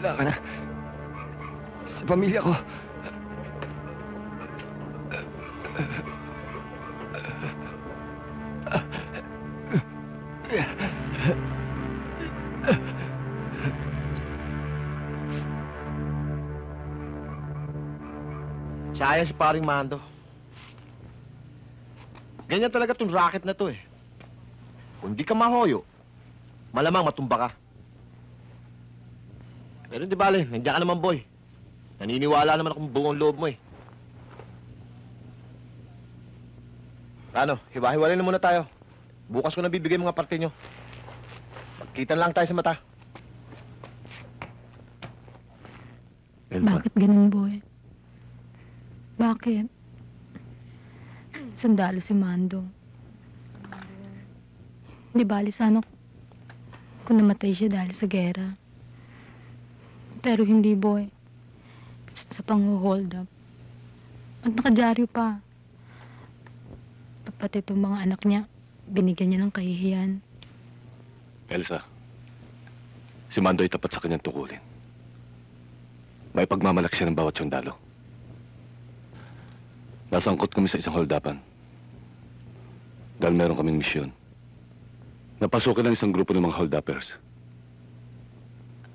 Bahala ka na. Sa pamilya ko. Sayang si paring Mando. Ganyan talaga tong racket na to eh. Kung di ka mahoyo, malamang matumba ka. Pero di bale, nandiyan ka naman, boy. Naniniwala naman akong buong loob mo eh. Ano, hiwa-hiwalay na muna tayo. Bukas ko na bibigay mga parte nyo. Magkita lang tayo sa mata. Bakit ganun, boy? Bakit? Sundalo si Mando. Di bali sana kung namatay siya dahil sa gera. Pero hindi, boy. Sa pang-hold up. At nakadyaryo pa. Pati itong mga anak niya, binigyan niya ng kahihiyan. Elsa, si Mando ay tapat sa kanyang tungkulin. May pagmamalaki siya ng bawat sundalo. Nasangkot kami sa isang holdapan. Dahil meron kaming misyon. Napasukin ng isang grupo ng mga holdapers.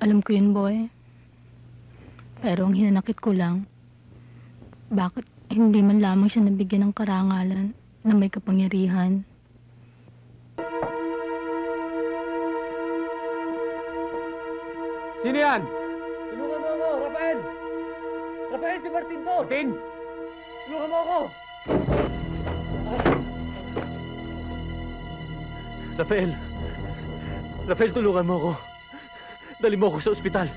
Alam ko yun, boy. Pero ang hinanakit ko lang, bakit hindi man lamang siya nabigyan ng karangalan na may kapangyarihan? Sino yan? Tulungan mo ako, Rafael! Rafael, si Martin to! Martin! Tulungan mo ako! Rafael! Rafael, tulungan mo ako. Dali mo ako sa ospital.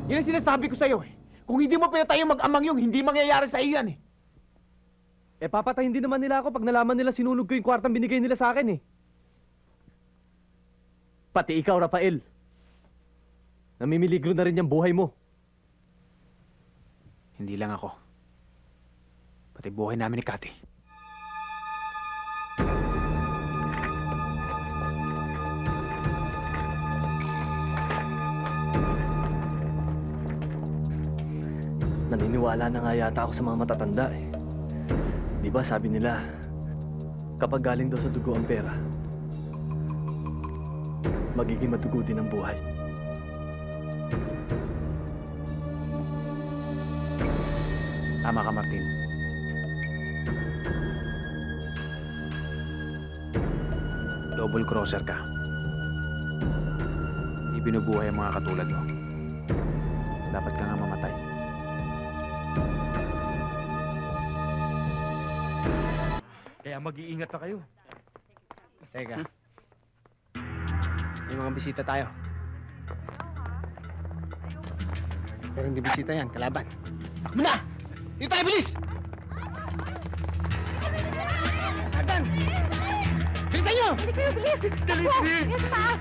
Yan ang sinasabi ko sa'yo eh. Kung hindi mo pinatay yung mag-amang yung, hindi mangyayari sa iyo yan eh. Eh, papatayin din naman nila ako pag nalaman nila sinunog ko yung kwartang binigay nila sa akin eh. Pati ikaw, Rafael. Namimiligro na rin yung buhay mo. Hindi lang ako. Pati buhay namin ni Cathy. Naniniwala na nga yata ako sa mga matatanda eh. Di ba sabi nila, kapag galing daw sa dugo ang pera, magiging madugo din ang buhay. Tama ka, Martin. Double crosser ka. Hindi binubuhay ang mga katulad mo. Dapat ka nga mamatay. Kaya mag-iingat na kayo. Teka. May mga bisita tayo. Pero hindi bisita yan, kalaban. Takbo na! Dito tayo, bilis! Nathan! Bilisan nyo! Hindi kayo, bilis! Dali, bilis! Bilis, taas!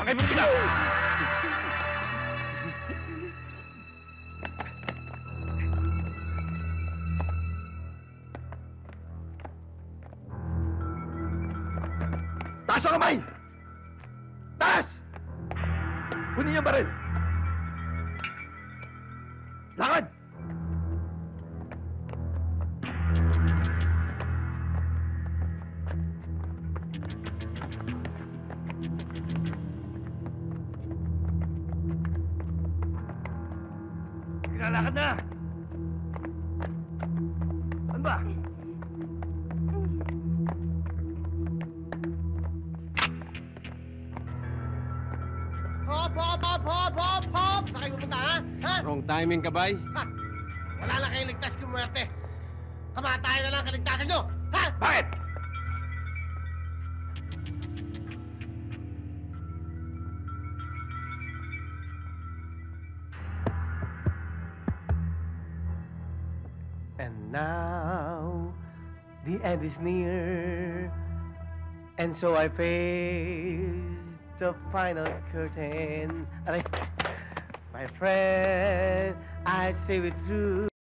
Sakay mo sila! Taas ang kamay! Taas! Kunin yung baril! Lakad! Lakad na! Ano ba? Hop, hop, hop, hop, hop, hop! Saan kayo pupunta, ha? Ha? Wrong timing ka, bay. Wala na kayong ligtas kumuwerte. Kamatayan na lang ang kaligtasan nyo! Ha? Bakit? And now, the end is near. And so I face the final curtain. Aray, my friend, I say it true.